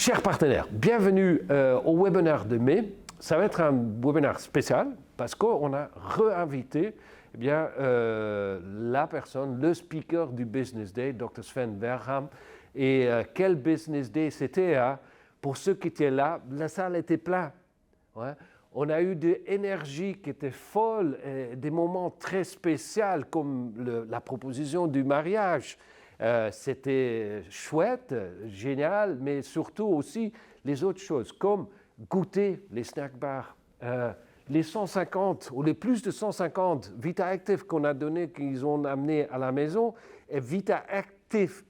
Chers partenaires, bienvenue au webinaire de mai. Ça va être un webinaire spécial parce qu'on a réinvité la personne, le speaker du Business Day, Dr. Sven Verham. Et quel Business Day c'était, hein? Pour ceux qui étaient là, la salle était pleine. Ouais. On a eu de l'énergie qui était folle, des moments très spéciaux comme la proposition du mariage. C'était chouette, génial, mais surtout aussi les autres choses, comme goûter les snack bars, les 150 ou les plus de 150 Vita Active qu'on a donné, qu'ils ont amené à la maison. Et Vita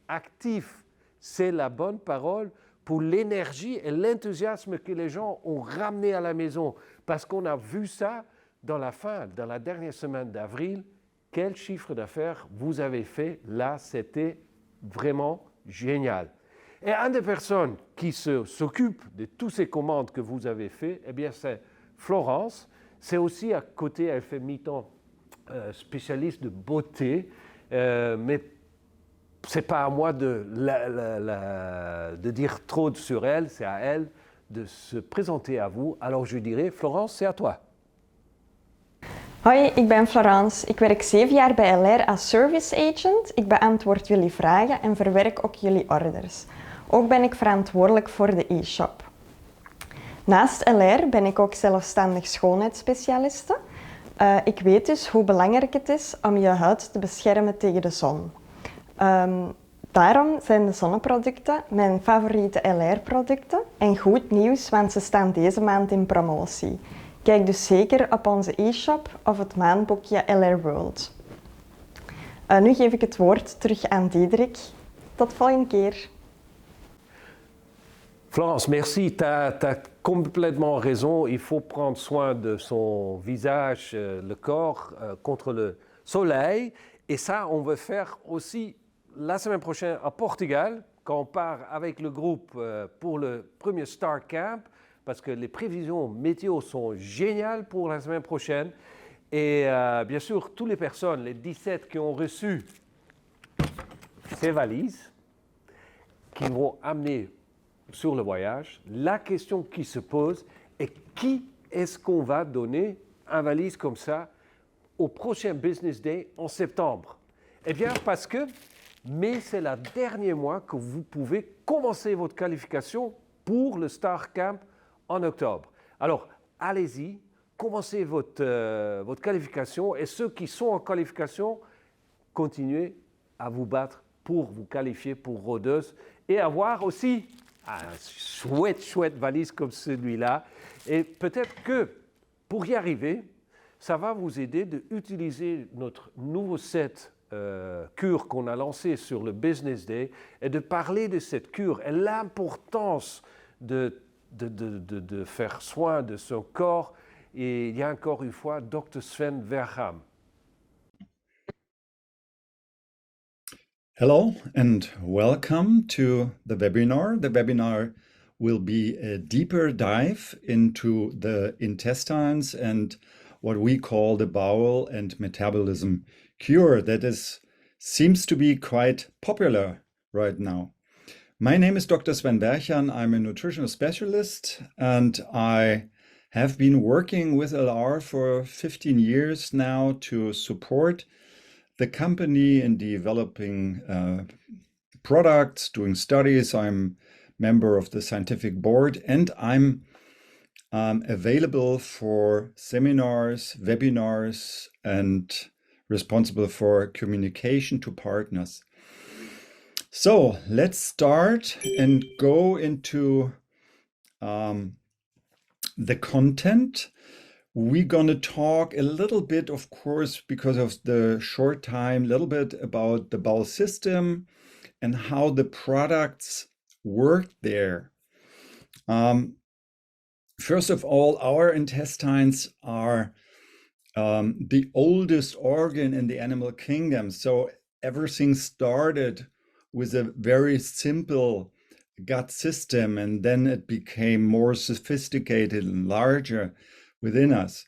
Active, c'est la bonne parole pour l'énergie et l'enthousiasme que les gens ont ramené à la maison. Parce qu'on a vu ça dans la dernière semaine d'avril. Quel chiffre d'affaires vous avez fait là, c'était vraiment génial. Et une des personnes qui s'occupe de toutes ces commandes que vous avez fait, eh bien c'est Florence. C'est aussi à côté, elle fait mi-temps spécialiste de beauté, mais c'est pas à moi de dire trop sur elle, c'est à elle de se présenter à vous. Alors je dirais, Florence, c'est à toi. Hoi, ik ben Florence. Ik werk 7 jaar bij LR als service agent. Ik beantwoord jullie vragen en verwerk ook jullie orders. Ook ben ik verantwoordelijk voor de e-shop. Naast LR ben ik ook zelfstandig schoonheidsspecialiste. Ik weet dus hoe belangrijk het is om je huid te beschermen tegen de zon. Daarom zijn de zonneproducten mijn favoriete LR-producten. En goed nieuws, want ze staan deze maand in promotie. Kijk dus zeker op onze e-shop of het maandboekje LR World. Nu geef ik het woord terug aan Diederik. Tot volgende keer. Florence, merci. Tu as complètement raison. Il faut prendre soin de son visage, le corps, contre le soleil. Et ça, on veut faire aussi la semaine prochaine à Portugal, quand on part avec le groupe pour le premier Star Camp, parce que les prévisions météo sont géniales pour la semaine prochaine. Et bien sûr, toutes les personnes, les 17 qui ont reçu ces valises, qui vont amener sur le voyage, la question qui se pose est qui est-ce qu'on va donner un valise comme ça au prochain Business Day en septembre? Eh bien, parce que c'est le dernier mois que vous pouvez commencer votre qualification pour le Star Camp en octobre. Alors, allez-y, commencez votre qualification et ceux qui sont en qualification, continuez à vous battre pour vous qualifier pour rôdeuse et avoir aussi un chouette valise comme celui-là. Et peut-être que pour y arriver, ça va vous aider d'utiliser notre nouveau set cure qu'on a lancé sur le Business Day et de parler de cette cure et l'importance de faire soin de son corps. Et il y a encore une fois Dr. Sven Verham. Hello and welcome to the webinar. The webinar will be a deeper dive into the intestines and what we call the bowel and metabolism cure that seems to be quite popular right now. My name is Dr. Sven Berchan. I'm a nutritional specialist and I have been working with LR for 15 years now to support the company in developing products, doing studies. I'm member of the scientific board and I'm available for seminars, webinars, and responsible for communication to partners. So let's start and go into the content. We're going to talk a little bit, of course, because of the short time, a little bit about the bowel system and how the products work there. First of all, our intestines are the oldest organ in the animal kingdom. So everything started with a very simple gut system, and then it became more sophisticated and larger within us.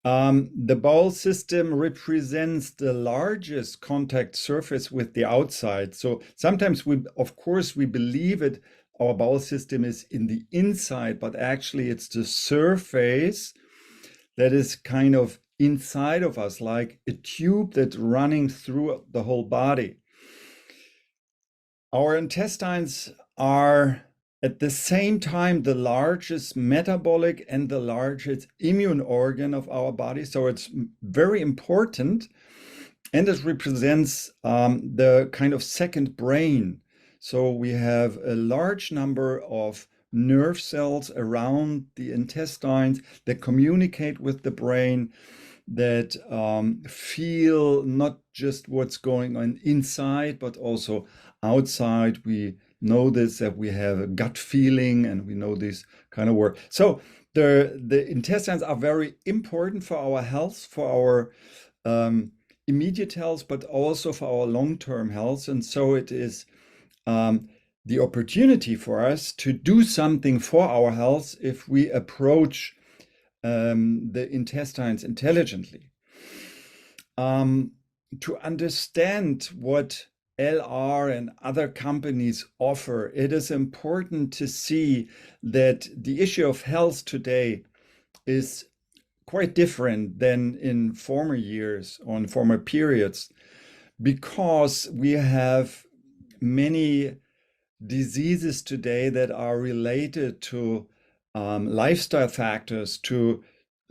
The bowel system represents the largest contact surface with the outside. So sometimes we believe it our bowel system is in the inside, but actually it's the surface that is kind of inside of us, like a tube that's running through the whole body. Our intestines are at the same time the largest metabolic and the largest immune organ of our body. So it's very important, and it represents the kind of second brain. So we have a large number of nerve cells around the intestines that communicate with the brain, that feel not just what's going on inside, but also outside. We know this, that we have a gut feeling, and we know this kind of work. So the intestines are very important for our health, for our immediate health, but also for our long-term health. And so it is the opportunity for us to do something for our health if we approach the intestines intelligently. To understand what LR and other companies offer, it is important to see that the issue of health today is quite different than in former years or in former periods, because we have many diseases today that are related to lifestyle factors, to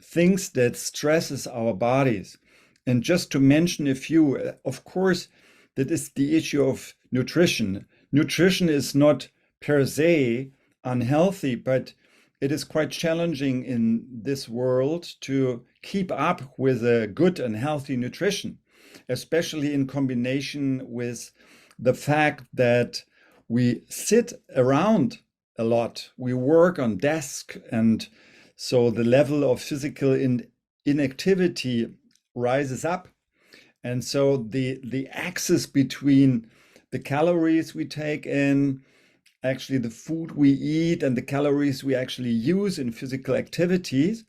things that stresses our bodies. And just to mention a few, of course, that is the issue of nutrition. Nutrition is not per se unhealthy, but it is quite challenging in this world to keep up with a good and healthy nutrition, especially in combination with the fact that we sit around a lot. We work on desk, and so the level of physical inactivity rises up. And so the axis between the calories we take in, actually the food we eat, and the calories we actually use in physical activities,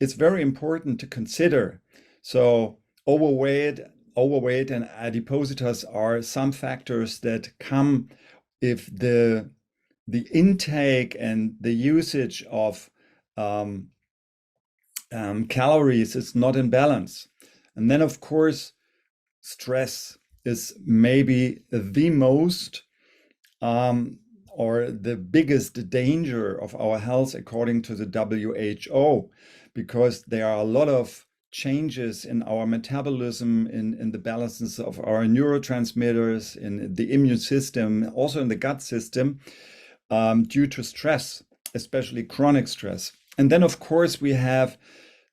is very important to consider. So overweight and adipositas are some factors that come if the intake and the usage of calories is not in balance. And then, of course, stress is maybe the most or the biggest danger of our health, according to the WHO, because there are a lot of changes in our metabolism, in the balances of our neurotransmitters, in the immune system, also in the gut system, due to stress, especially chronic stress. And then, of course, we have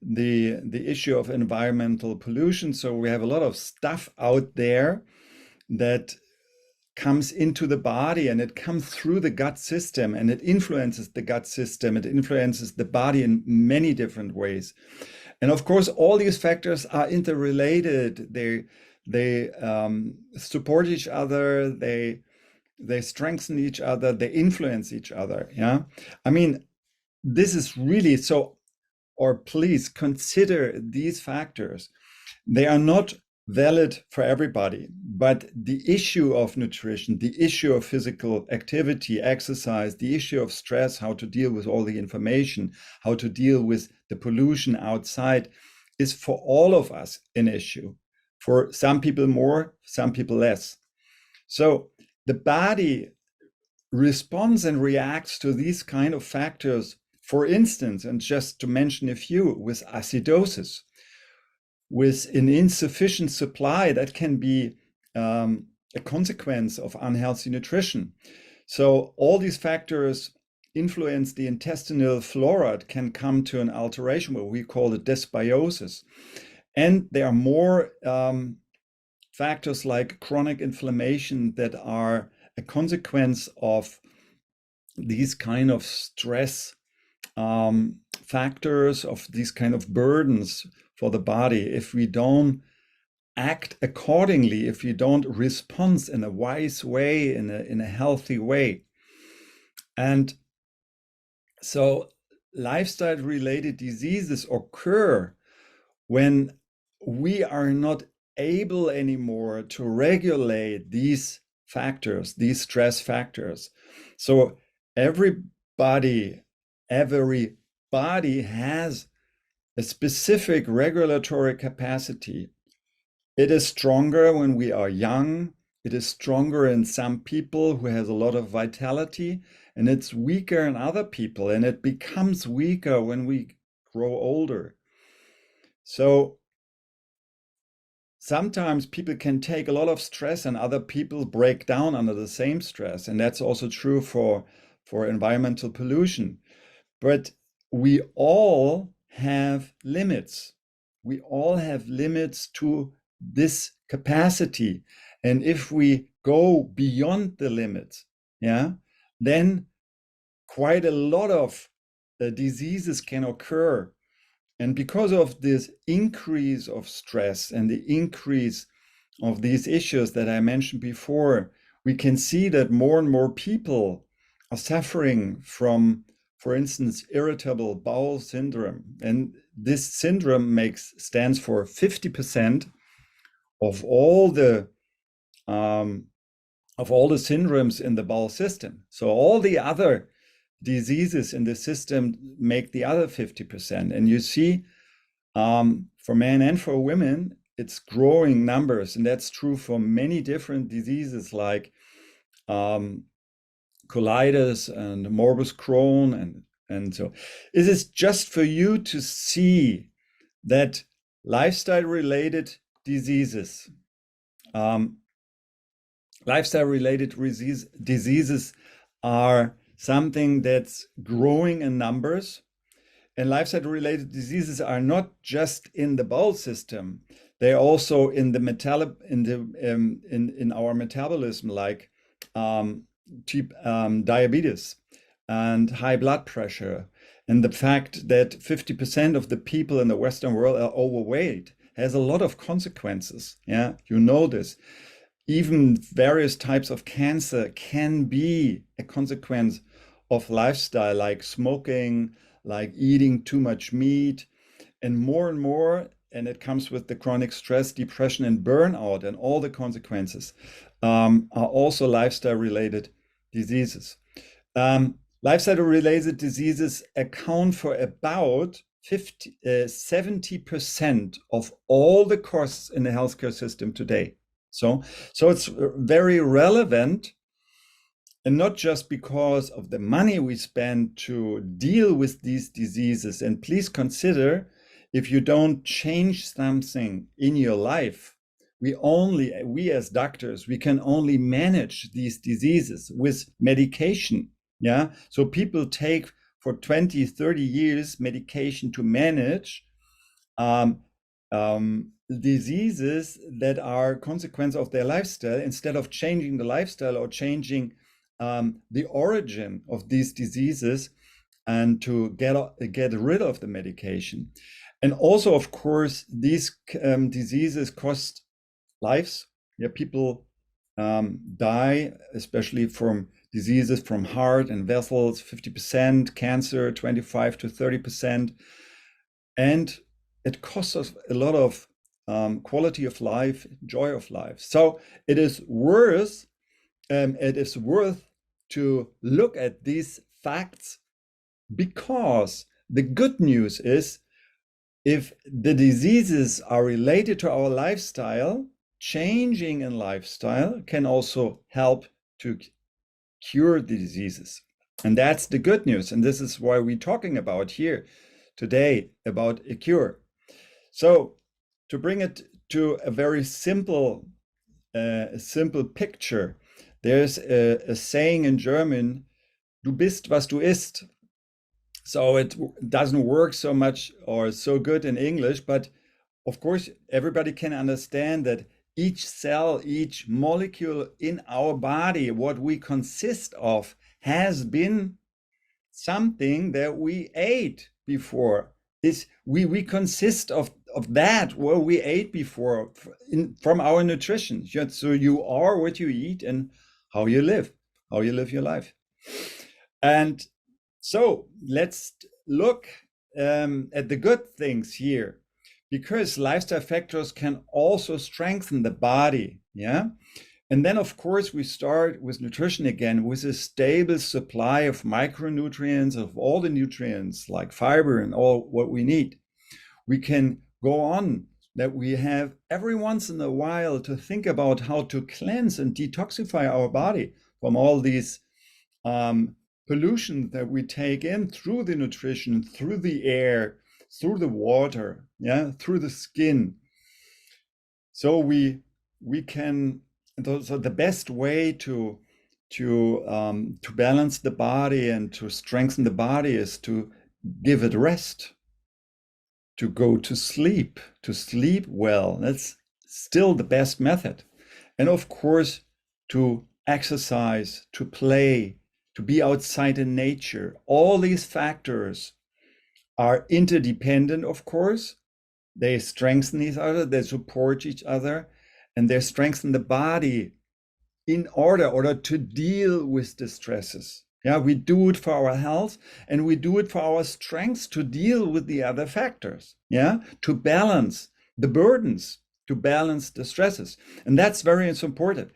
the issue of environmental pollution. So we have a lot of stuff out there that comes into the body, and it comes through the gut system, and it influences the gut system. It influences the body in many different ways. And of course, all these factors are interrelated. They support each other. They strengthen each other. They influence each other. Yeah, I mean, this is really so. Or please consider these factors. They are not valid for everybody, but the issue of nutrition, the issue of physical activity, exercise, the issue of stress, how to deal with all the information, how to deal with the pollution outside, is for all of us an issue. For some people more, some people less. So the body responds and reacts to these kind of factors. For instance, and just to mention a few, with acidosis, with an insufficient supply, that can be a consequence of unhealthy nutrition. So all these factors influence the intestinal flora. It can come to an alteration, what we call it dysbiosis. And there are more factors like chronic inflammation that are a consequence of these kind of stress factors, of these kind of burdens for the body. If we don't act accordingly, if we don't respond in a wise way, in a healthy way. And so lifestyle related diseases occur when we are not able anymore to regulate these factors, these stress factors. So everybody has a specific regulatory capacity. It is stronger when we are young. It is stronger in some people who has a lot of vitality, and it's weaker in other people, and it becomes weaker when we grow older. So sometimes people can take a lot of stress and other people break down under the same stress. And that's also true for environmental pollution. But we all have limits. We all have limits to this capacity. And if we go beyond the limits, then quite a lot of diseases can occur. And because of this increase of stress and the increase of these issues that I mentioned before, we can see that more and more people are suffering from, for instance, irritable bowel syndrome. And this syndrome stands for 50% of all the syndromes in the bowel system. So all the other diseases in the system make the other 50%. And you see, for men and for women, it's growing numbers. And that's true for many different diseases like colitis and morbus Crohn. And so it is just for you to see that lifestyle-related diseases, are something that's growing in numbers. And lifestyle-related diseases are not just in the bowel system; they're also in the in our metabolism, like diabetes and high blood pressure. And the fact that 50% of the people in the Western world are overweight has a lot of consequences. Yeah, you know this. Even various types of cancer can be a consequence of lifestyle, like smoking, like eating too much meat, and more, and it comes with the chronic stress, depression, and burnout, and all the consequences are also lifestyle-related diseases. Lifestyle-related diseases account for about 70% of all the costs in the healthcare system today. So it's very relevant, and not just because of the money we spend to deal with these diseases. And please consider, if you don't change something in your life, we as doctors, we can only manage these diseases with medication. Yeah. So people take for 20, 30 years medication to manage diseases that are consequence of their lifestyle, instead of changing the lifestyle or changing the origin of these diseases, and to get rid of the medication. And also, of course, these diseases cost lives. Yeah, people die, especially from diseases from heart and vessels, 50%, cancer, 25 to 30%. And it costs us a lot of quality of life, joy of life. So it is worth to look at these facts, because the good news is, if the diseases are related to our lifestyle, changing in lifestyle can also help to cure the diseases. And that's the good news. And this is why we're talking about here today, about a cure. So to bring it to a very simple picture, there's a saying in German, "Du bist, was du isst." So it doesn't work so much or so good in English, but of course, everybody can understand that each cell, each molecule in our body, what we consist of, has been something that we ate before. We consist of that what we ate before from our nutrition. So you are what you eat and how you live your life. And so let's look at the good things here, because lifestyle factors can also strengthen the body. Yeah. And then, of course, we start with nutrition again with a stable supply of micronutrients, of all the nutrients like fiber and all what we need. We can go on that we have every once in a while to think about how to cleanse and detoxify our body from all these pollution that we take in through the nutrition, through the air, through the water, yeah, through the skin. So we can. So the best way to balance the body and to strengthen the body is to give it rest, to go to sleep well. That's still the best method. And of course, to exercise, to play, to be outside in nature. All these factors are interdependent, of course. They strengthen each other, they support each other, and they strengthen the body in order to deal with the stresses. Yeah, we do it for our health and we do it for our strengths to deal with the other factors. Yeah, to balance the burdens, to balance the stresses. And that's very important.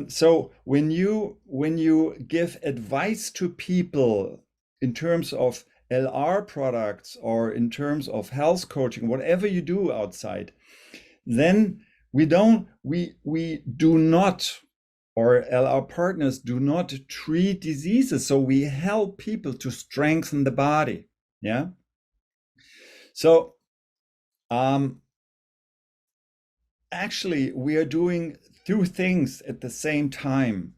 So when you give advice to people in terms of LR products or in terms of health coaching, whatever you do outside, then we do not, or LR partners do not treat diseases. So we help people to strengthen the body. Yeah. So actually, we are doing two things at the same time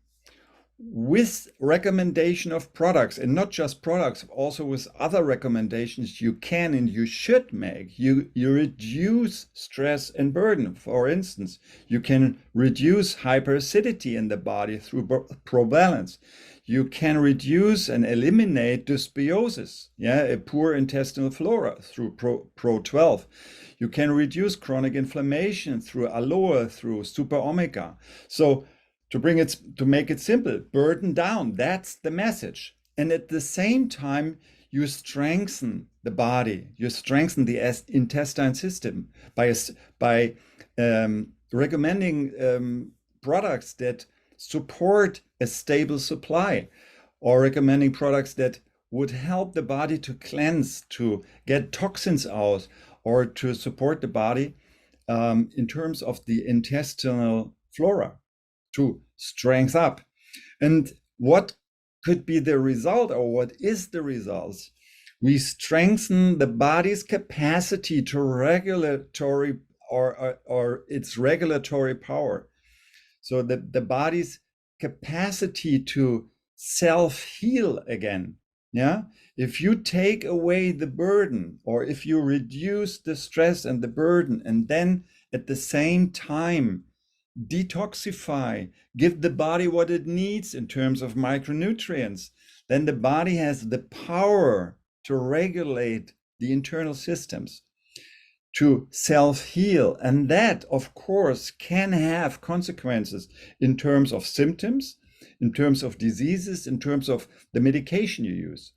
with recommendation of products, and not just products, also with other recommendations you can and you should make. You reduce stress and burden. For instance, you can reduce hyperacidity in the body through ProBalance. You can reduce and eliminate dysbiosis, yeah, a poor intestinal flora through Pro12. You can reduce chronic inflammation through aloe, through super omega. So to make it simple, burden down, that's the message. And at the same time, you strengthen the body, you strengthen the intestine system by recommending products that support a stable supply, or recommending products that would help the body to cleanse, to get toxins out, or to support the body in terms of the intestinal flora, to strength up. And what could be the result, or what is the result? We strengthen the body's capacity to regulatory or its regulatory power. So the body's capacity to self-heal again. Yeah. If you take away the burden, or if you reduce the stress and the burden, and then at the same time detoxify, give the body what it needs in terms of micronutrients, then the body has the power to regulate the internal systems, to self-heal. And that, of course, can have consequences in terms of symptoms, in terms of diseases, in terms of the medication you use.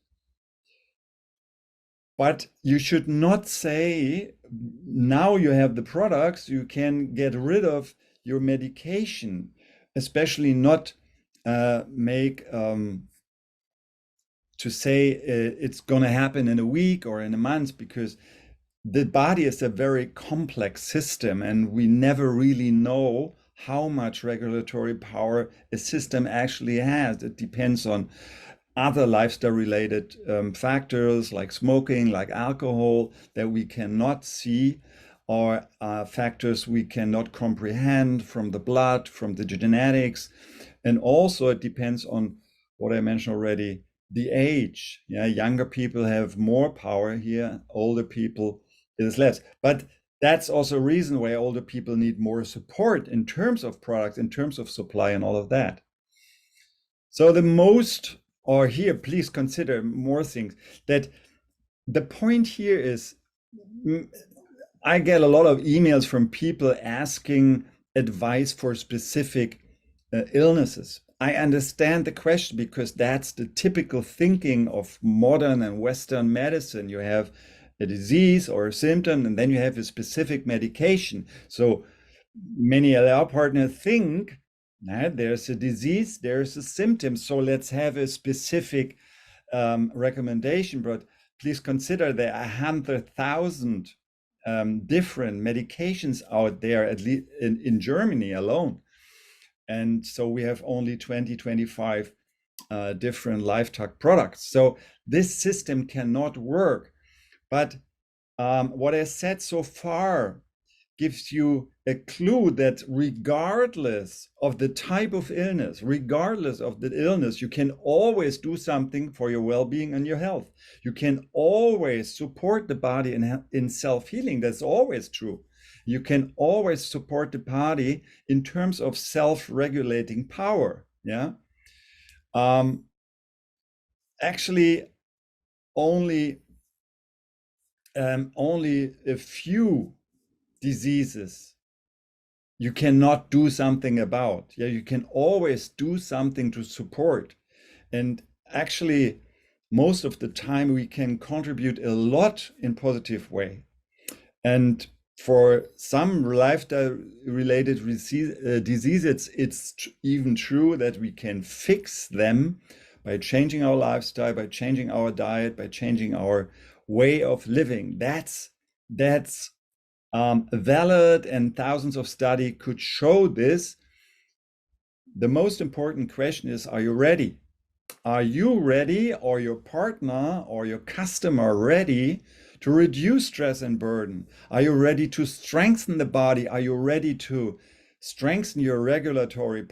But you should not say, now you have the products, you can get rid of your medication, especially not make to say it's going to happen in a week or in a month, because the body is a very complex system and we never really know how much regulatory power a system actually has. It depends on other lifestyle related factors like smoking, like alcohol, that we cannot see, or factors we cannot comprehend from the blood, from the genetics. And also it depends on what I mentioned already, the age. Yeah, younger people have more power here, older people is less. But that's also a reason why older people need more support in terms of products, in terms of supply and all of that. So the most, or here, please consider more things, that the point here is, I get a lot of emails from people asking advice for specific illnesses. I understand the question, because that's the typical thinking of modern and Western medicine. You have a disease or a symptom, and then you have a specific medication. So many LR partners think There's a disease, there's a symptom. So let's have a specific recommendation. But please consider there are 100,000 different medications out there, at least in Germany alone. And so we have only 20, 25 different lifetime products. So this system cannot work. But what I said so far gives you a clue that regardless of the type of illness, regardless of the illness, you can always do something for your well-being and your health. You can always support the body in self-healing. That's always true. You can always support the body in terms of self-regulating power. Yeah. Actually, only a few diseases you cannot do something about. Yeah, you can always do something to support. And actually, most of the time we can contribute a lot in positive way. And for some lifestyle-related diseases, it's even true that we can fix them by changing our lifestyle, by changing our diet, by changing our way of living. That's valid, and thousands of studies could show this. The most important question is, are you ready? Are you ready, or your partner or your customer ready to reduce stress and burden? Are you ready to strengthen the body? Are you ready to strengthen your regulatory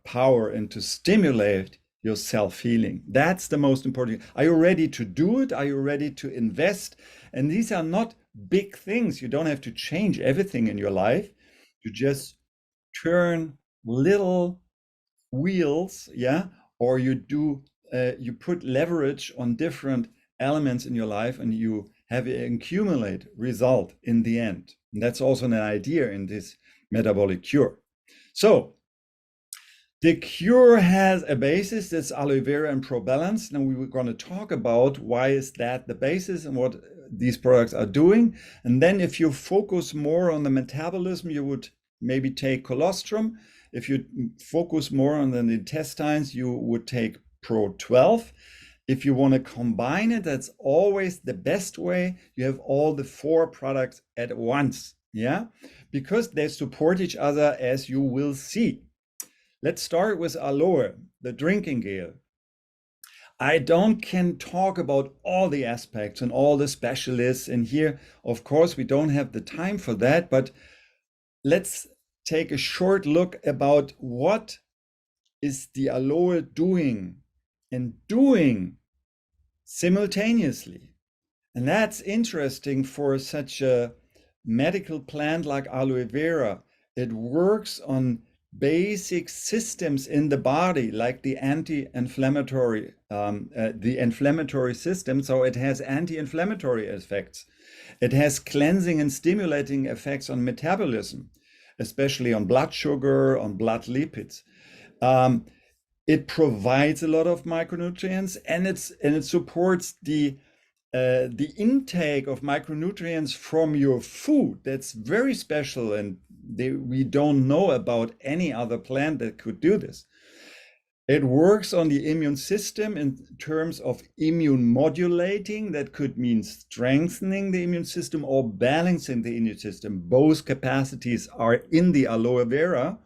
power and to stimulate your self-healing? That's the most important. Are you ready to do it? Are you ready to invest? And these are not big things. You don't have to change everything in your life. You just turn little wheels, yeah, or you put leverage on different elements in your life, and you have an accumulate result in the end. And that's also an idea in this metabolic cure. So the cure has a basis, that's aloe vera and ProBalance. Now we were going to talk about why is that the basis and what these products are doing. And then if you focus more on the metabolism, you would maybe take colostrum. If you focus more on the intestines, you would take Pro12. If you want to combine it, that's always the best way. You have all the 4 products at once, yeah, because they support each other, as you will see. Let's start with aloe, the drinking gel. I can talk about all the aspects and all the specialists in here. Of course, we don't have the time for that, but let's take a short look about what is the aloe doing and doing simultaneously. And that's interesting for such a medical plant like aloe vera. It works on basic systems in the body, like the anti-inflammatory, the inflammatory system. So it has anti-inflammatory effects. It has cleansing and stimulating effects on metabolism, especially on blood sugar, on blood lipids. It provides a lot of micronutrients, and it supports the intake of micronutrients from your food. That's very special, and we don't know about any other plant that could do this. It works on the immune system in terms of immune modulating. That could mean strengthening the immune system or balancing the immune system. Both capacities are in the aloe vera,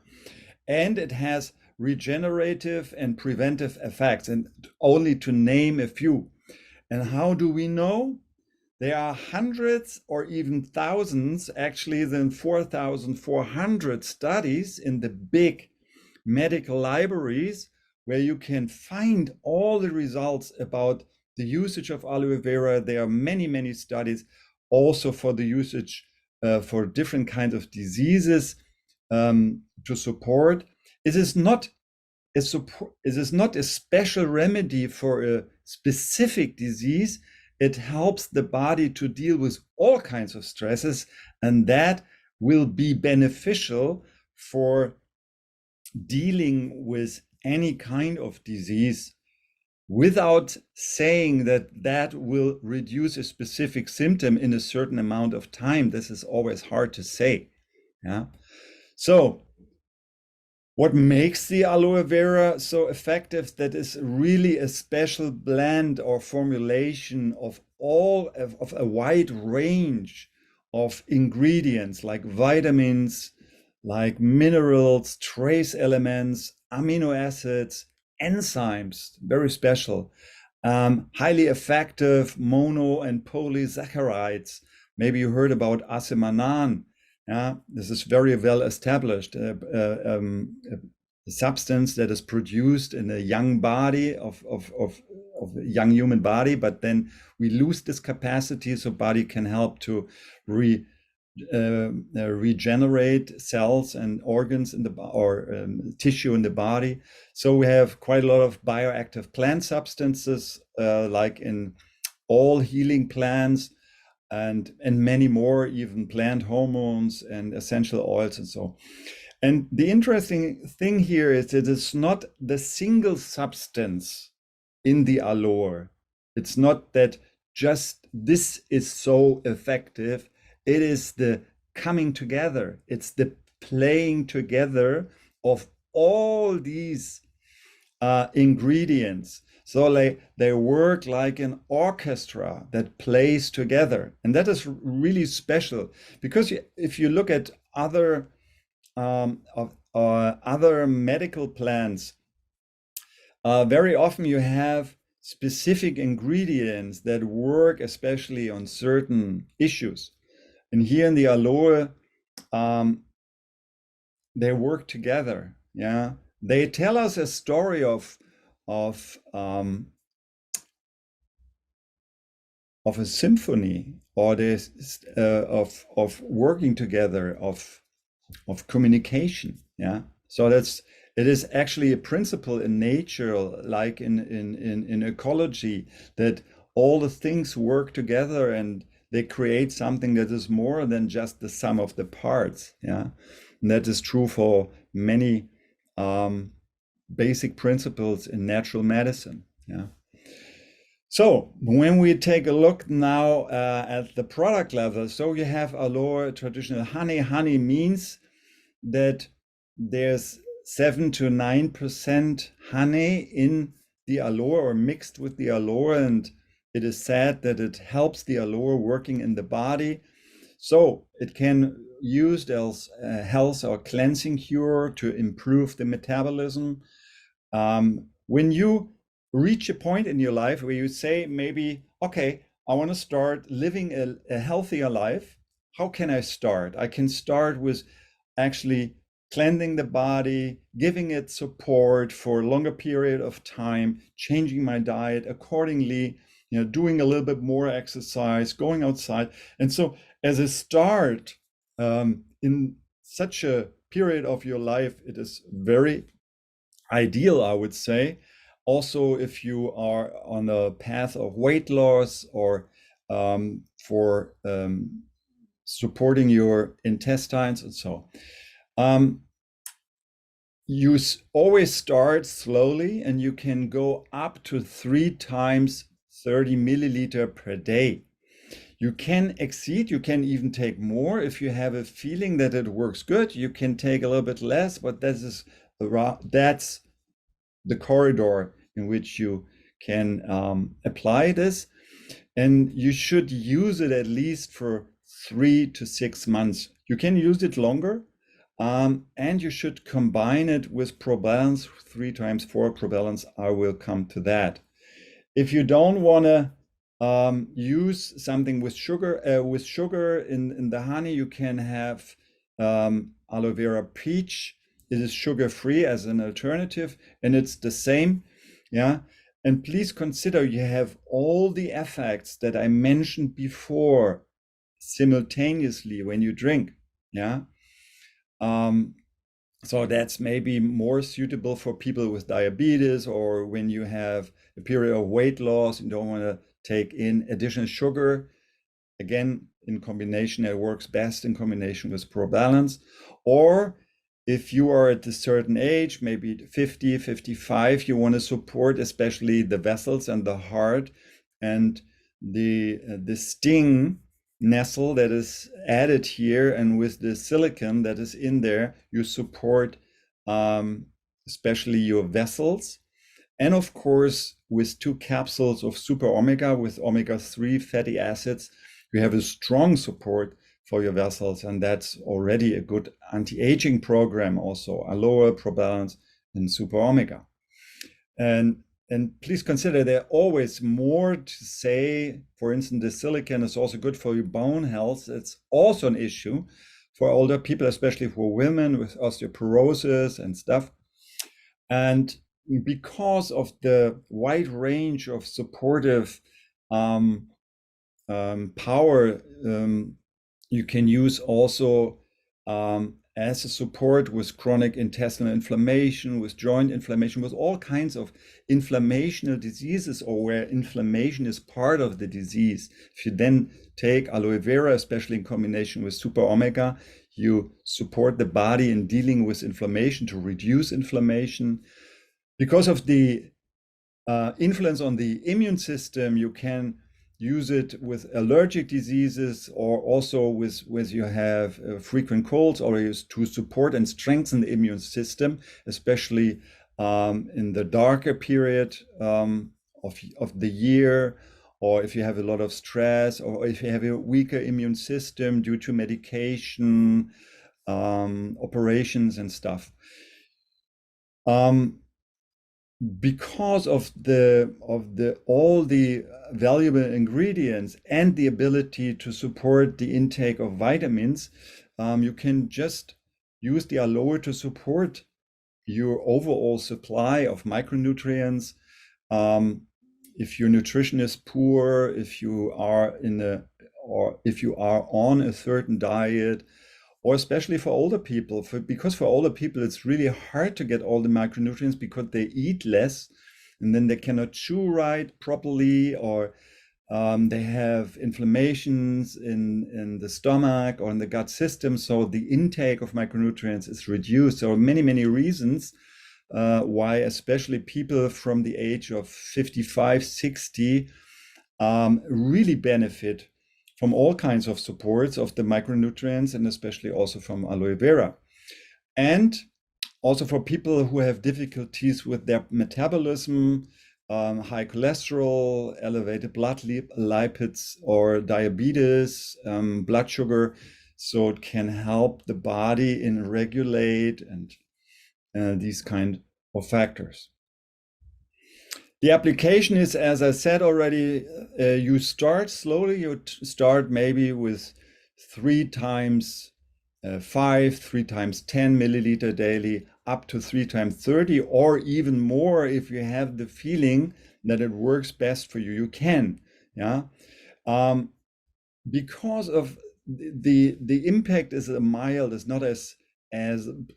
and it has regenerative and preventive effects, and only to name a few. And how do we know? There are hundreds or even thousands, actually than 4,400 studies in the big medical libraries where you can find all the results about the usage of aloe vera. There are many, many studies also for the usage for different kinds of diseases to support. It is not a special remedy for a specific disease. It helps the body to deal with all kinds of stresses, and that will be beneficial for dealing with any kind of disease, without saying that will reduce a specific symptom in a certain amount of time. This is always hard to say. Yeah. So What makes the aloe vera so effective? That is really a special blend or formulation of of a wide range of ingredients like vitamins, like minerals, trace elements, amino acids, enzymes, very special, highly effective mono and polysaccharides. Maybe you heard about acemanan. Yeah, this is very well established. A substance that is produced in a young body of a young human body, but then we lose this capacity, so body can help to regenerate cells and organs in the or tissue in the body. So we have quite a lot of bioactive plant substances, like in all healing plants, and many more, even plant hormones and essential oils and so. And the interesting thing here is that it's not the single substance in the aloe. It's not that just this is so effective. It is the coming together. It's the playing together of all these ingredients. So they work like an orchestra that plays together. And that is really special because if you look at other other medical plants, very often you have specific ingredients that work especially on certain issues. And here in the aloe, they work together. Yeah, they tell us a story of a symphony, or this of working together, of communication. Yeah, so it is actually a principle in nature, like in ecology, that all the things work together and they create something that is more than just the sum of the parts. Yeah, and that is true for many basic principles in natural medicine. Yeah. So when we take a look now at the product level, so you have aloe traditional honey. Honey means that there's 7 to 9% honey in the aloe or mixed with the aloe, and it is said that it helps the aloe working in the body. So it can used as a health or cleansing cure to improve the metabolism. When you reach a point in your life where you say, maybe, okay, I want to start living a healthier life. How can I start? I can start with actually cleansing the body, giving it support for a longer period of time, changing my diet accordingly, doing a little bit more exercise, going outside. And so as a start, in such a period of your life, it is very ideal, I would say. Also, if you are on a path of weight loss or for supporting your intestines and so. You always start slowly, and you can go up to 3 times 30 milliliter per day. You can exceed, you can even take more if you have a feeling that it works good. You can take a little bit less, but that's the corridor in which you can apply this. And you should use it at least for 3 to 6 months. You can use it longer, and you should combine it with Probalance, 3 times 4 Probalance. I will come to that. If you don't want to use something with sugar in the honey, you can have aloe vera peach. It is sugar-free as an alternative, and it's the same. Yeah. And please consider you have all the effects that I mentioned before simultaneously when you drink. Yeah. So that's maybe more suitable for people with diabetes, or when you have a period of weight loss and don't want to take in additional sugar. Again, in combination, it works best in combination with Probalance. Or if you are at a certain age, maybe 50, 55, you want to support especially the vessels and the heart, and the sting nestle that is added here, and with the silicon that is in there, you support especially your vessels. And of course, with 2 capsules of super omega with omega-3 fatty acids, you have a strong support for your vessels, and that's already a good anti-aging program, also a lower probalance in super omega. And please consider there are always more to say. For instance, the silicon is also good for your bone health. It's also an issue for older people, especially for women with osteoporosis and stuff. And because of the wide range of supportive power you can use also as a support with chronic intestinal inflammation, with joint inflammation, with all kinds of inflammational diseases, or where inflammation is part of the disease. If you then take aloe vera, especially in combination with super omega, you support the body in dealing with inflammation, to reduce inflammation. Because of the influence on the immune system, you can use it with allergic diseases, or also with you have frequent colds, or to support and strengthen the immune system, especially in the darker period of the year, or if you have a lot of stress, or if you have a weaker immune system due to medication, operations and stuff. Because of all the valuable ingredients and the ability to support the intake of vitamins, you can just use the aloe to support your overall supply of micronutrients. If your nutrition is poor, if you are on a certain diet, or especially for older people, because for older people, it's really hard to get all the micronutrients because they eat less, and then they cannot chew right properly, or they have inflammations in the stomach or in the gut system. So the intake of micronutrients is reduced. There are many, many reasons why, especially people from the age of 55, 60, really benefit from all kinds of supports of the micronutrients, and especially also from aloe vera. And also for people who have difficulties with their metabolism, high cholesterol, elevated blood lipids, or diabetes, blood sugar. So it can help the body in regulate and these kind of factors. The application is, as I said already, you start slowly. You start maybe with 3 times 5, 3 times 10 milliliter daily, up to 3 times 30, or even more if you have the feeling that it works best for you. You can, yeah. Because of the impact is mild, is not as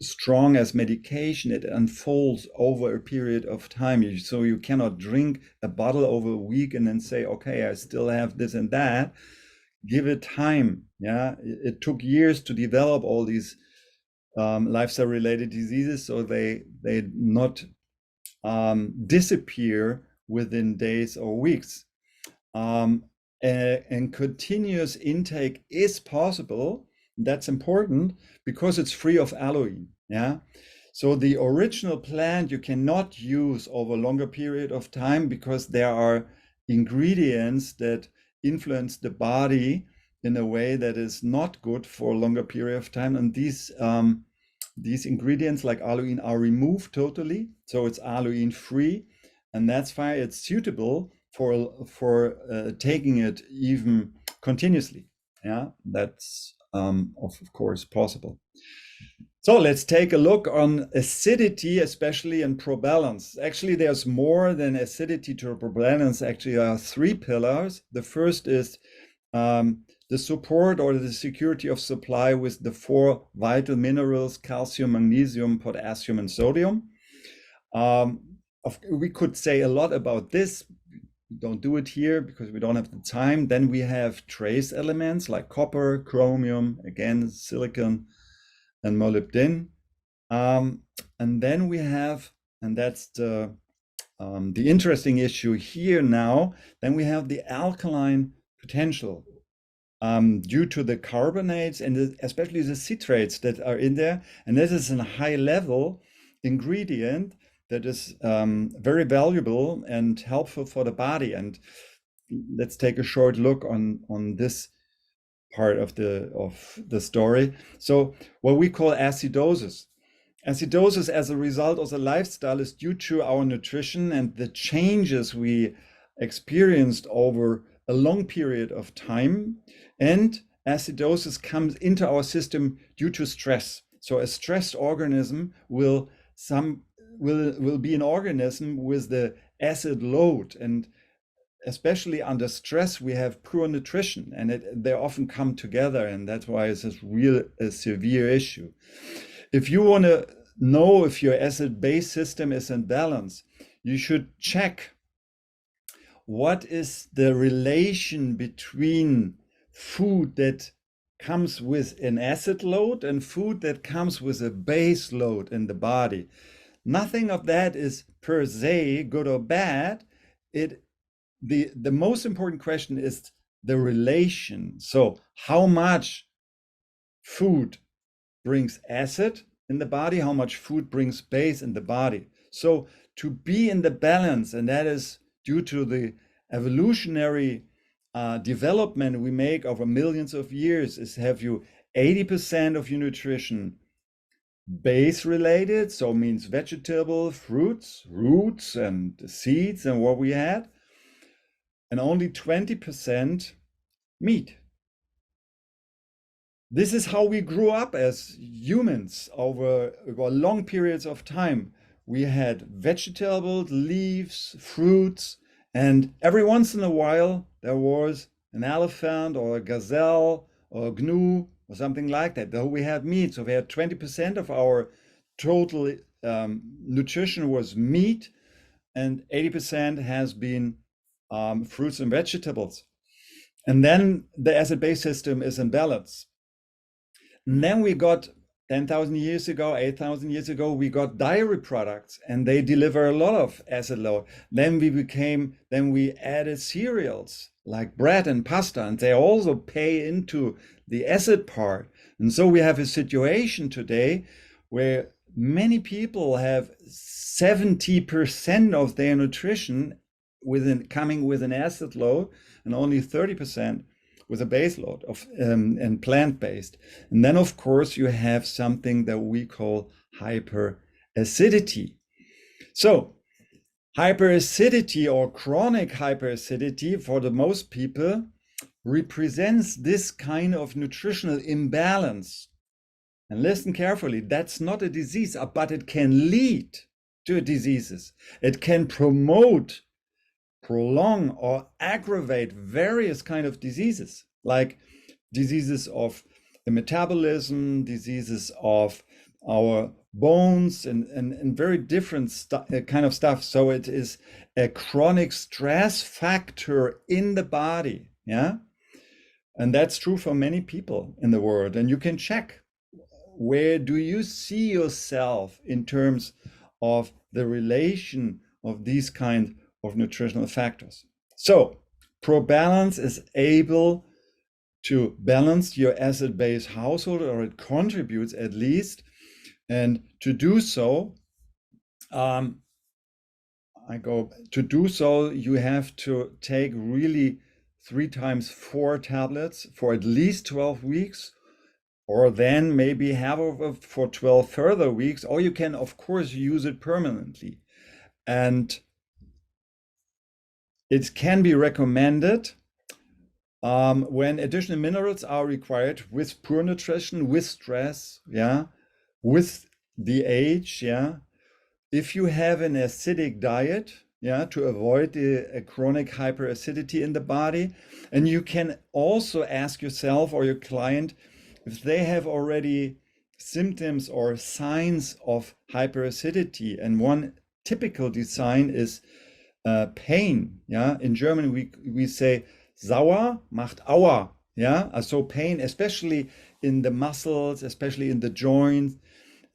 strong as medication. It unfolds over a period of time. So you cannot drink a bottle over a week and then say, okay, I still have this and that. Give it time. Yeah, it took years to develop all these lifestyle related diseases, so they not disappear within days or weeks. And continuous intake is possible. That's important because it's free of aloe. Yeah. So the original plant you cannot use over a longer period of time, because there are ingredients that influence the body in a way that is not good for a longer period of time. And these ingredients like aloe are removed totally. So it's aloe free. And that's why it's suitable for taking it even continuously. Yeah, that's of course possible. So let's take a look on acidity, especially in probalance. Actually, there's more than acidity to probalance. Actually, there are 3 pillars. The first is the support or the security of supply with the 4 vital minerals: calcium, magnesium, potassium, and sodium. We could say a lot about this. We don't do it here because we don't have the time. Then we have trace elements like copper, chromium, again, silicon, and molybdenum. And then we have, and that's the interesting issue here now, then we have the alkaline potential due to the carbonates and especially the citrates that are in there. And this is a high level. ingredient that is very valuable and helpful for the body. And let's take a short look on this part of the story. So what we call acidosis. Acidosis as a result of the lifestyle is due to our nutrition and the changes we experienced over a long period of time. And acidosis comes into our system due to stress. So a stressed organism will be an organism with the acid load, and especially under stress we have poor nutrition, and they often come together, and that's why it's a severe issue. If you want to know if your acid-base system is in balance, you should check what is the relation between food that comes with an acid load and food that comes with a base load in the body. Nothing of that is per se good or bad. The most important question is the relation. So how much food brings acid in the body, how much food brings base in the body. So to be in the balance, and that is due to the evolutionary development we make over millions of years, is have you 80% of your nutrition base related, so means vegetable, fruits, roots, and seeds, and what we had, and only 20% meat. This is how we grew up as humans over long periods of time. We had vegetables, leaves, fruits, and every once in a while there was an elephant or a gazelle or a gnu or something like that. Though we had meat, so we had 20% of our total nutrition was meat, and 80% has been fruits and vegetables. And then the acid-base system is in balance. And then we got 10,000 years ago, 8,000 years ago, we got dairy products, and they deliver a lot of acid load. Then we added cereals like bread and pasta, and they also pay into the acid part. And so we have a situation today where many people have 70% of their nutrition coming with an acid load, and only 30% with a base load of and plant-based. And then of course you have something that we call hyperacidity. So hyperacidity or chronic hyperacidity for the most people represents this kind of nutritional imbalance. And listen carefully, that's not a disease, but it can lead to diseases. It can promote, prolong, or aggravate various kind of diseases, like diseases of the metabolism, diseases of our bones, and very different kind of stuff. So it is a chronic stress factor in the body, yeah? And that's true for many people in the world. And you can check, where do you see yourself in terms of the relation of these kind of nutritional factors? So ProBalance is able to balance your acid-base household, or it contributes at least. And to do so, you have to take really 3 times 4 tablets for at least 12 weeks, or then maybe have it for 12 further weeks, or you can of course use it permanently. And it can be recommended when additional minerals are required with poor nutrition, with stress, yeah, with the age, yeah. If you have an acidic diet, yeah, to avoid a chronic hyperacidity in the body. And you can also ask yourself or your client if they have already symptoms or signs of hyperacidity. And one typical design is pain. Yeah, in German we say sauer macht Aua. Yeah, so pain, especially in the muscles, especially in the joints,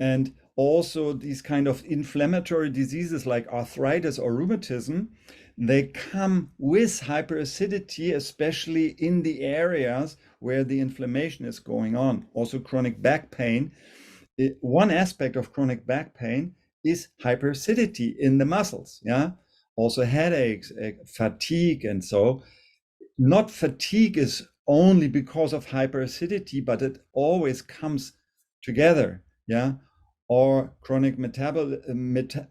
and also these kind of inflammatory diseases like arthritis or rheumatism, they come with hyperacidity, especially in the areas where the inflammation is going on. Also chronic back pain. One aspect of chronic back pain is hyperacidity in the muscles. Yeah, also headaches, fatigue, and so. Not fatigue is only because of hyperacidity, but it always comes together. Yeah, or chronic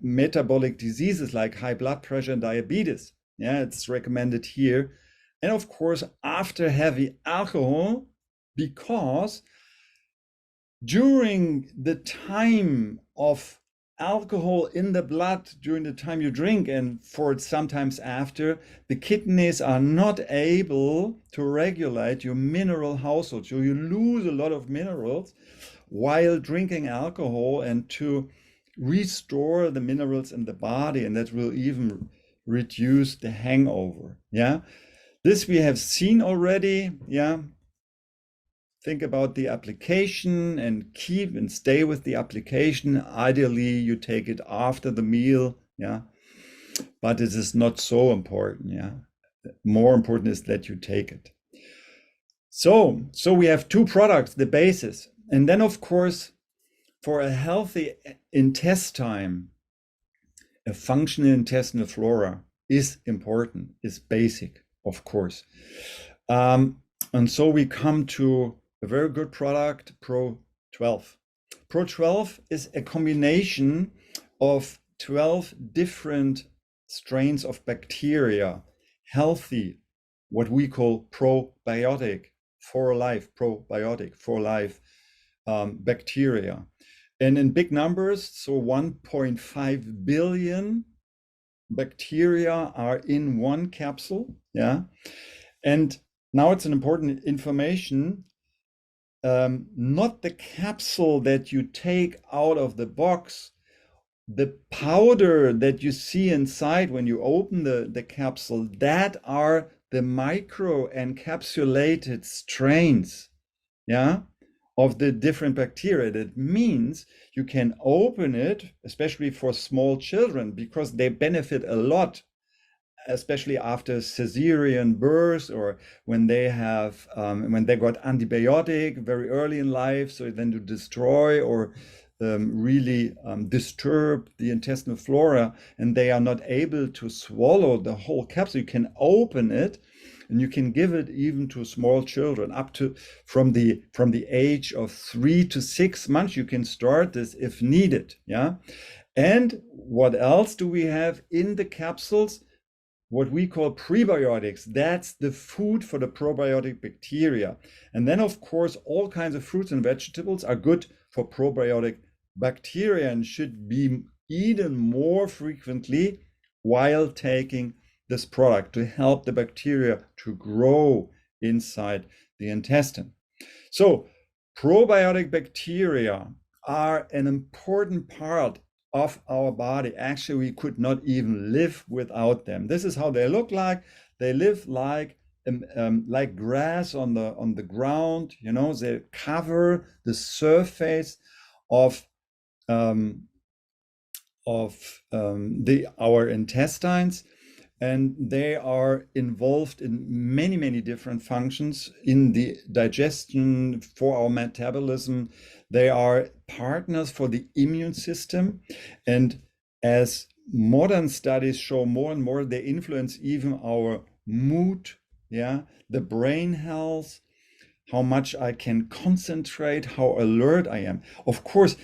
metabolic diseases like high blood pressure and diabetes. Yeah, it's recommended here. And of course, after heavy alcohol, because during the time of alcohol in the blood, during the time you drink, and for sometimes after, the kidneys are not able to regulate your mineral household. So you lose a lot of minerals while drinking alcohol, and to restore the minerals in the body, and that will even reduce the hangover. Yeah, this we have seen already. Yeah, think about the application and keep and stay with the application. Ideally, you take it after the meal. Yeah, but it is not so important. Yeah, more important is that you take it. So we have two products, the basis, and then of course, for a healthy intestine, a functional intestinal flora is important, is basic, of course. And so we come to a very good product, Pro 12. Pro 12 is a combination of 12 different strains of bacteria, healthy, what we call probiotic for life bacteria. And in big numbers, so 1.5 billion bacteria are in one capsule. Yeah. And now it's an important information. Not the capsule that you take out of the box, the powder that you see inside when you open the capsule, that are the micro encapsulated strains, yeah, of the different bacteria. That means you can open it, especially for small children, because they benefit a lot, especially after cesarean birth, or when they have when they got antibiotic very early in life, so then to destroy or really disturb the intestinal flora, and they are not able to swallow the whole capsule. You can open it, and you can give it even to small children up to from the age of 3 to 6 months. You can start this if needed. Yeah. And what else do we have in the capsules? What we call prebiotics. That's the food for the probiotic bacteria. And then, of course, all kinds of fruits and vegetables are good for probiotic bacteria and should be eaten more frequently while taking this product to help the bacteria to grow inside the intestine. So probiotic bacteria are an important part of our body. Actually, we could not even live without them. This is how they look like. They live like grass on the ground. You know, they cover the surface of our intestines, and they are involved in many different functions in the digestion, for our metabolism. They are partners for the immune system, and as modern studies show more and more, they influence even our mood, yeah, the brain health, how much I can concentrate, how alert I am. Of course,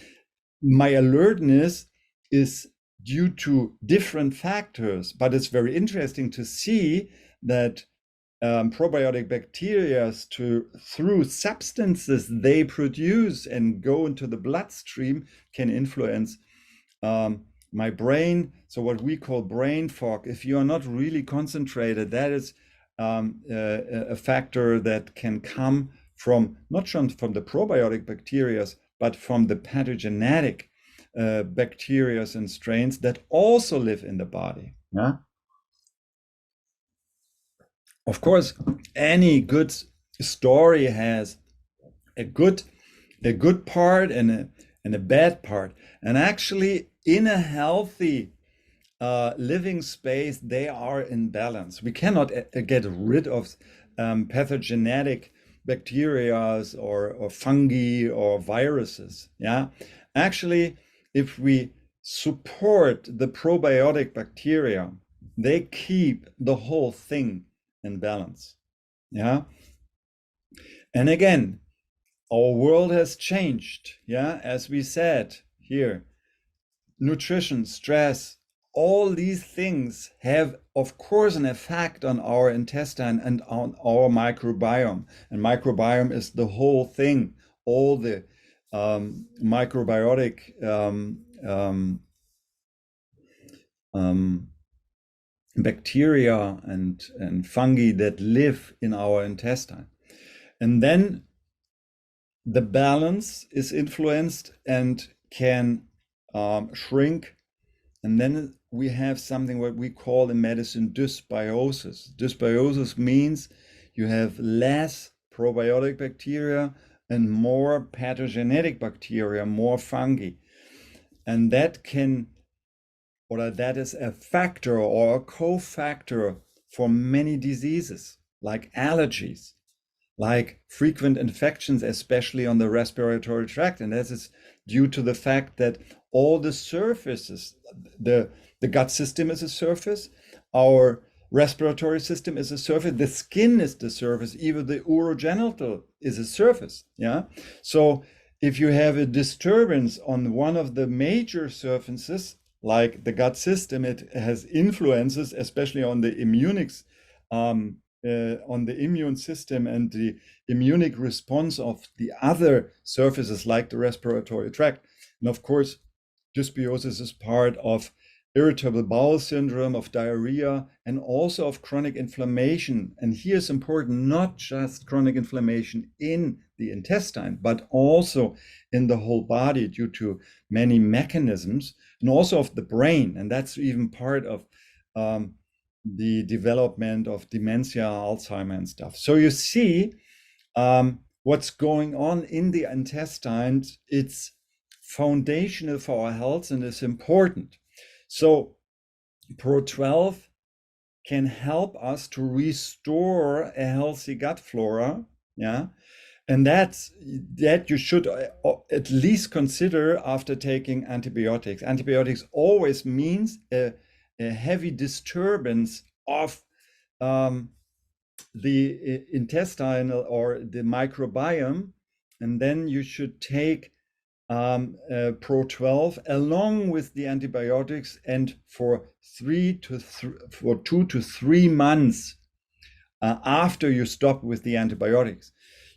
my alertness is due to different factors, but it's very interesting to see that probiotic bacteria, through substances they produce and go into the bloodstream, can influence my brain. So what we call brain fog. If you are not really concentrated, that is a factor that can come from not just from the probiotic bacteria, but from the pathogenic bacteria and strains that also live in the body. Yeah. Of course, any good story has a good part and a bad part. And actually, in a healthy living space, they are in balance. We cannot get rid of pathogenic bacteria or fungi or viruses. Yeah, actually, if we support the probiotic bacteria. They keep the whole thing in balance. Yeah. And again, our world has changed. Yeah. As we said here, nutrition, stress, all these things have, of course, an effect on our intestine and on our microbiome. And microbiome is the whole thing, all the microbiotic bacteria and fungi that live in our intestine. And then the balance is influenced and can shrink. And then we have something what we call in medicine dysbiosis. Dysbiosis means you have less probiotic bacteria and more pathogenic bacteria, more fungi. And that can, or that is a factor or a cofactor for many diseases like allergies, like frequent infections, especially on the respiratory tract. And this is due to the fact that all the surfaces, the gut system is a surface, our respiratory system is a surface, the skin is the surface, even the urogenital is a surface. Yeah. So if you have a disturbance on one of the major surfaces, like the gut system, it has influences, especially on the on the immune system and the immune response of the other surfaces like the respiratory tract. And of course, dysbiosis is part of irritable bowel syndrome, of diarrhea, and also of chronic inflammation. And here's important, not just chronic inflammation in the intestine, but also in the whole body due to many mechanisms, and also of the brain. And that's even part of the development of dementia, Alzheimer and stuff. So you see what's going on in the intestines. It's foundational for our health and is important. So Pro12 can help us to restore a healthy gut flora. Yeah. And that you should at least consider after taking antibiotics. Antibiotics always means a heavy disturbance of the intestinal or the microbiome, and then you should take Pro12 along with the antibiotics, and for 2 to 3 months after you stop with the antibiotics.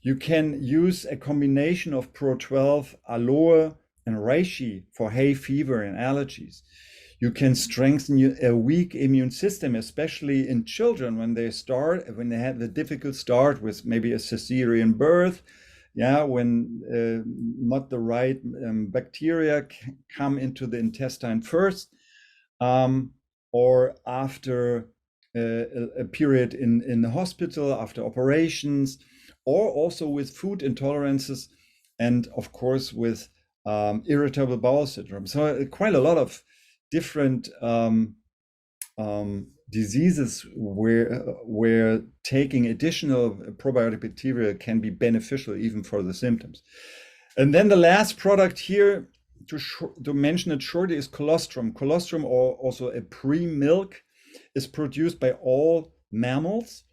You can use a combination of Pro12, aloe, and reishi for hay fever and allergies. You can strengthen a weak immune system, especially in children when they have the difficult start with maybe a cesarean birth. Yeah, when not the right bacteria come into the intestine first, or after a period in the hospital, after operations, or also with food intolerances, and of course with irritable bowel syndrome. So quite a lot of different diseases where taking additional probiotic bacteria can be beneficial even for the symptoms. And then the last product here, to mention it shortly, is colostrum. Colostrum, or also a pre-milk, is produced by all mammals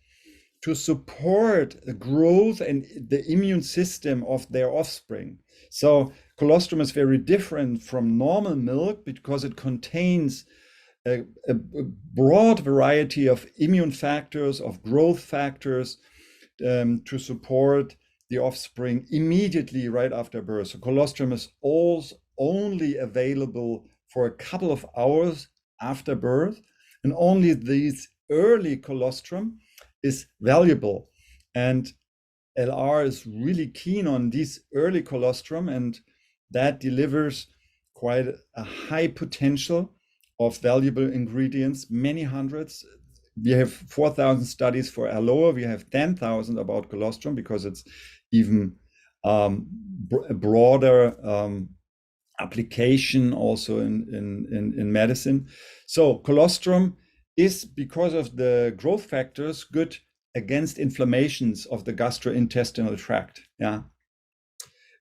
to support the growth and the immune system of their offspring. So colostrum is very different from normal milk because it contains a broad variety of immune factors, of growth factors, to support the offspring immediately right after birth. So colostrum is also only available for a couple of hours after birth, and only these early colostrum is valuable. And LR is really keen on these early colostrum, and that delivers quite a high potential of valuable ingredients, many hundreds. We have 4,000 studies for aloe. We have 10,000 about colostrum because it's even a broader application also in medicine. So colostrum is, because of the growth factors, good against inflammations of the gastrointestinal tract. Yeah,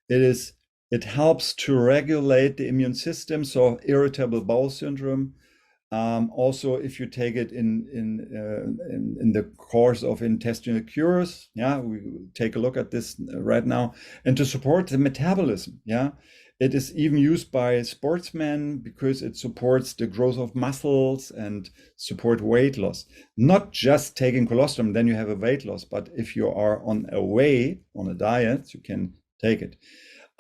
it is It helps to regulate the immune system, so irritable bowel syndrome. Also, if you take it in the course of intestinal cures, yeah, we take a look at this right now, and to support the metabolism, yeah. It is even used by sportsmen because it supports the growth of muscles and support weight loss. Not just taking colostrum, then you have a weight loss, but if you are on a diet, you can take it.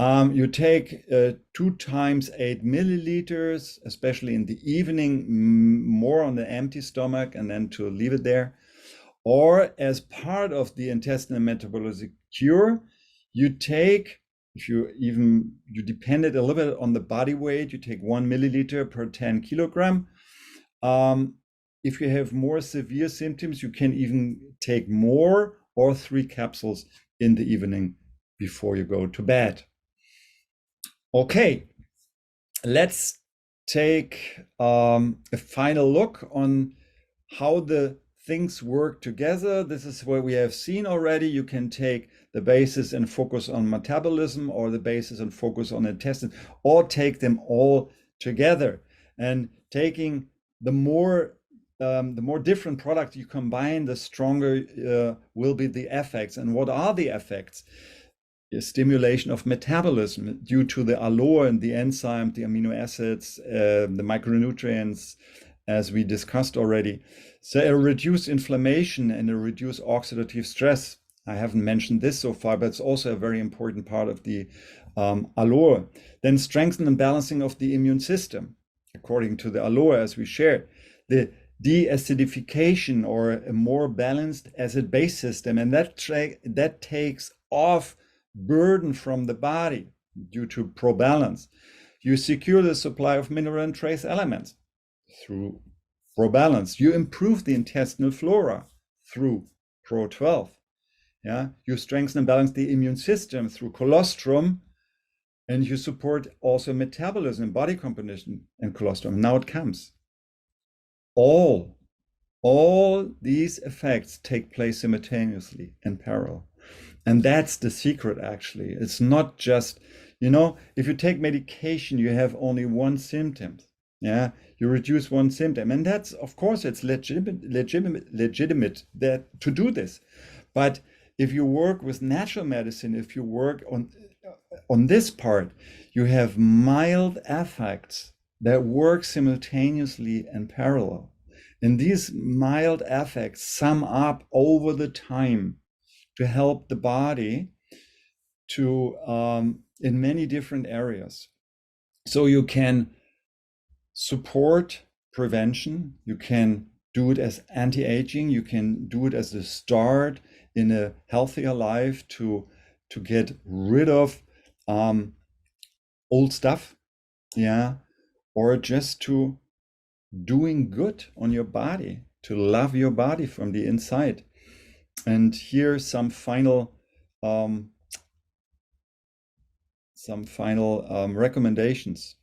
You take 2 times 8 milliliters, especially in the evening, more on the empty stomach, and then to leave it there. Or as part of the intestinal metabolic cure, you take, if you depend it a little bit on the body weight, you take 1 milliliter per 10 kilogram. If you have more severe symptoms, you can even take more, or 3 capsules in the evening before you go to bed. Okay, let's take a final look on how the things work together. This is what we have seen already. You can take the basis and focus on metabolism, or the basis and focus on intestine, or take them all together. And taking the more different products you combine, the stronger will be the effects. And what are the effects? Stimulation of metabolism due to the aloe and the enzyme, the amino acids, the micronutrients, as we discussed already. So a reduced inflammation and a reduced oxidative stress. I haven't mentioned this so far, but it's also a very important part of the aloe. Then strengthen and balancing of the immune system, according to the aloe, as we shared. The de-acidification, or a more balanced acid-base system, and that takes off burden from the body due to ProBalance. You secure the supply of mineral and trace elements through ProBalance. You improve the intestinal flora through Pro12. Yeah, you strengthen and balance the immune system through colostrum, and you support also metabolism, body composition, and colostrum. Now it comes. All these effects take place simultaneously in parallel. And that's the secret, actually. It's not just, if you take medication, you have only one symptom. Yeah, you reduce one symptom. And that's, of course, it's legitimate that to do this. But if you work with natural medicine, if you work on this part, you have mild effects that work simultaneously and parallel. And these mild effects sum up over the time to help the body to in many different areas. So you can support prevention, you can do it as anti-aging, you can do it as a start in a healthier life to get rid of old stuff, yeah, or just to doing good on your body, to love your body from the inside. And here some final recommendations.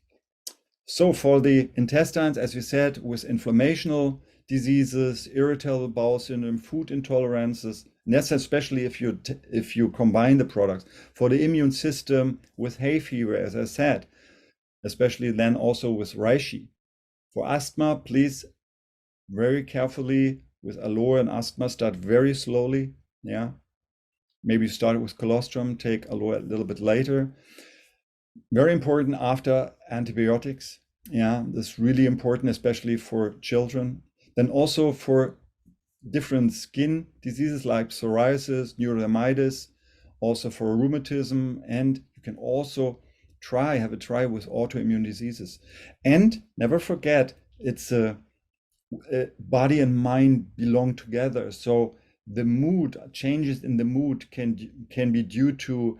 So for the intestines, as we said, with inflammational diseases, irritable bowel syndrome, food intolerances, and that's especially if you combine the products. For the immune system with hay fever, as I said, especially then also with reishi. For asthma, please very carefully with aloe and asthma, start very slowly. Yeah, maybe start with colostrum, take aloe a little bit later. Very important after antibiotics. Yeah, that's really important, especially for children. Then also for different skin diseases like psoriasis, neurodermitis, also for rheumatism, and you can also have a try with autoimmune diseases. And never forget, it's body and mind belong together. So the mood changes in the mood can be due to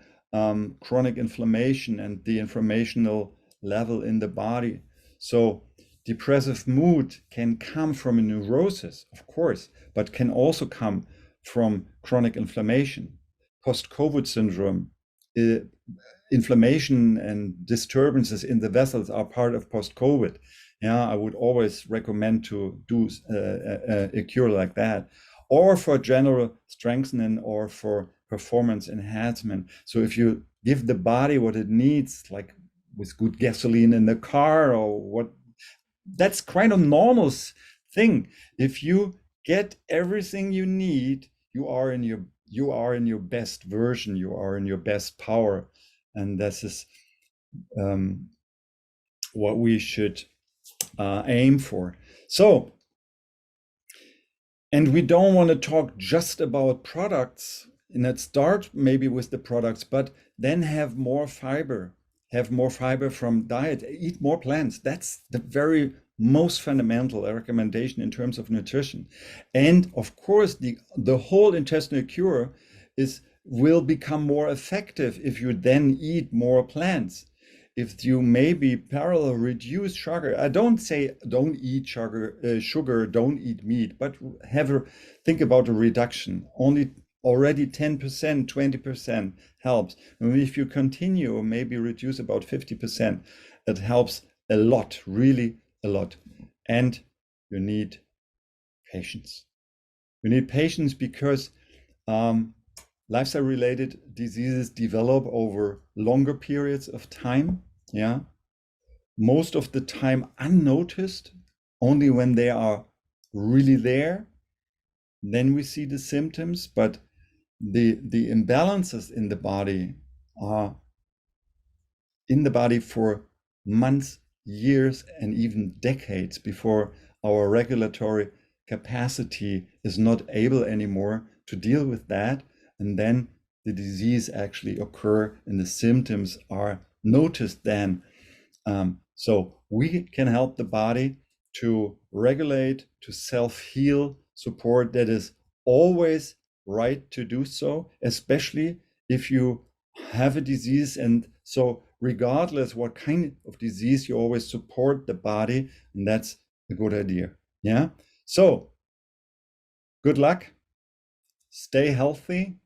chronic inflammation and the inflammational level in the body. So depressive mood can come from a neurosis, of course, but can also come from chronic inflammation. Post-COVID syndrome, inflammation and disturbances in the vessels are part of post-COVID. Yeah, I would always recommend to do a cure like that, or for general strengthening or for performance enhancement. So if you give the body what it needs, like with good gasoline in the car or what. That's quite a normal thing. If you get everything you need, you are in your best version, you are in your best power, and this is what we should aim for. So, and we don't want to talk just about products, and let's start maybe with the products, but then have more fiber from diet, eat more plants. That's the very most fundamental recommendation in terms of nutrition. And of course, the whole intestinal cure will become more effective if you then eat more plants. If you maybe parallel reduce sugar, I don't say don't eat sugar, don't eat meat, but think about a reduction. Already 10%, 20% helps. And if you continue, maybe reduce about 50%, it helps a lot, really a lot. And you need patience. You need patience because lifestyle-related diseases develop over longer periods of time. Yeah, most of the time unnoticed. Only when they are really there, then we see the symptoms. But the imbalances in the body are in the body for months, years, and even decades before our regulatory capacity is not able anymore to deal with that. And then the disease actually occur and the symptoms are noticed then. So we can help the body to regulate, to self-heal, support. That is always right to do so, especially if you have a disease. And so regardless what kind of disease, you always support the body, and that's a good idea. Yeah. So good luck, stay healthy,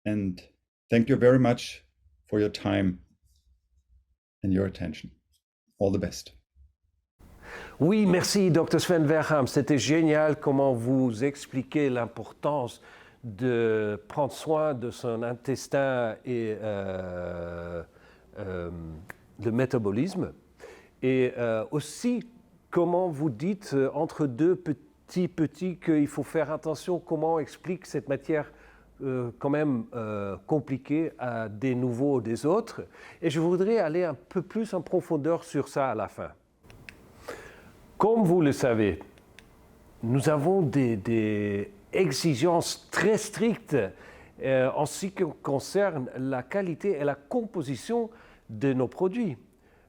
and thank you very much for your time and your attention. All the best. Oui, merci, Dr. Sven Verham. C'était génial comment vous expliquez l'importance de prendre soin de son intestin et le métabolisme. Et aussi, comment vous dites entre deux petits qu'il faut faire attention, comment explique cette matière quand même compliquée à des nouveaux des autres. Et je voudrais aller un peu plus en profondeur sur ça à la fin. Comme vous le savez, nous avons des exigences très strictes en ce qui concerne la qualité et la composition de nos produits.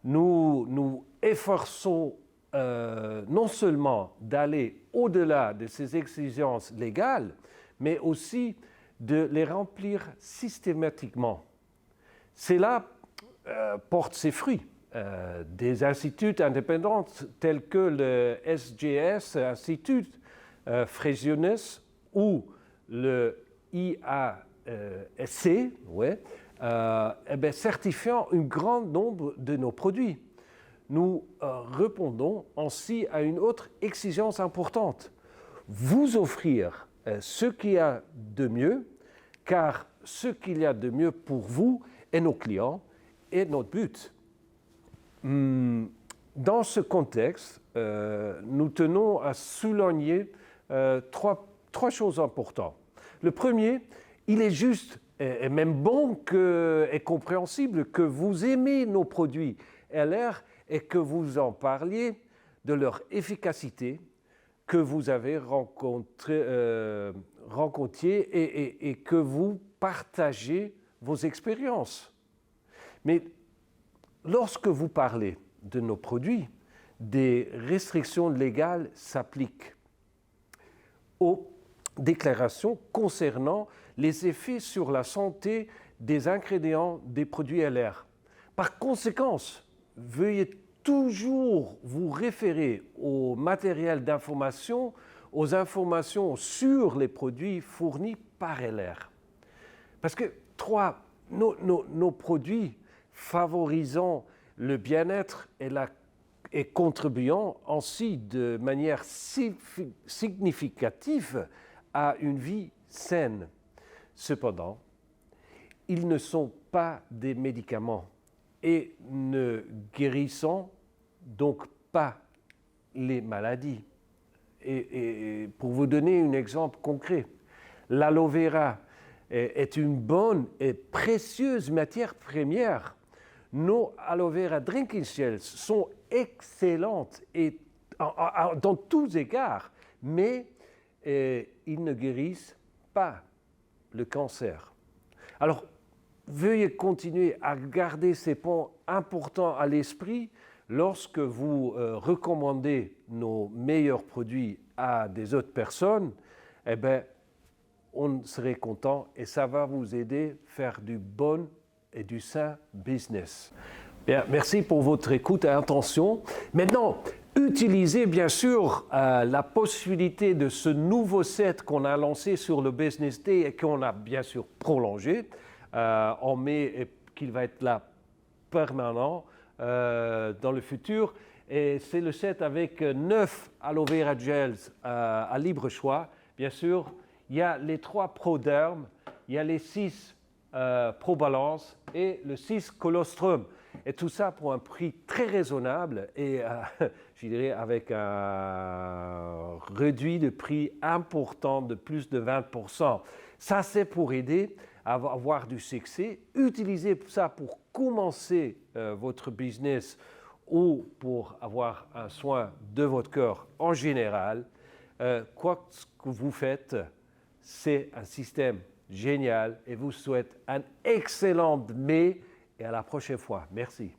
Nous efforçons non seulement d'aller au-delà de ces exigences légales, mais aussi de les remplir systématiquement. Cela porte ses fruits. Des instituts indépendants tels que le SGS, Institut Fresenius ou le IASC, certifiant un grand nombre de nos produits. Nous répondons ainsi à une autre exigence importante, vous offrir ce qu'il y a de mieux, car ce qu'il y a de mieux pour vous et nos clients est notre but. Dans ce contexte, nous tenons à souligner trois choses importantes. Le premier, il est juste et même bon et compréhensible que vous aimez nos produits LR et que vous en parliez de leur efficacité que vous avez rencontré et que vous partagez vos expériences. Mais lorsque vous parlez de nos produits, des restrictions légales s'appliquent aux déclarations concernant les effets sur la santé des ingrédients des produits LR. Par conséquent, veuillez toujours vous référer au matériel d'information, aux informations sur les produits fournis par LR. Parce que nos produits favorisant le bien-être et contribuant ainsi de manière significative à une vie saine. Cependant, ils ne sont pas des médicaments et ne guérissons donc pas les maladies. Et pour vous donner un exemple concret, l'aloe vera est une bonne et précieuse matière première. Nos aloe vera drinking shells sont excellentes et dans tous égards, mais ils ne guérissent pas le cancer. Alors, veuillez continuer à garder ces points importants à l'esprit lorsque vous recommandez nos meilleurs produits à des autres personnes. Eh bien, on serait content et ça va vous aider à faire du bon et du sain business. Bien, merci pour votre écoute et attention. Maintenant, utilisez bien sûr la possibilité de ce nouveau set qu'on a lancé sur le Business Day et qu'on a bien sûr prolongé en mai et qu'il va être là permanent dans le futur. Et c'est le set avec 9 aloe vera gels à libre choix. Bien sûr, il y a les 3 Pro Derm, il y a les 6 Pro Balance et le 6 Colostrum. Et tout ça pour un prix très raisonnable et je dirais avec un réduit de prix important de plus de 20%. Ça, c'est pour aider à avoir du succès. Utilisez ça pour commencer votre business ou pour avoir un soin de votre corps en général. Quoi que vous faites, c'est un système génial et vous souhaite un excellent mai et à la prochaine fois. Merci.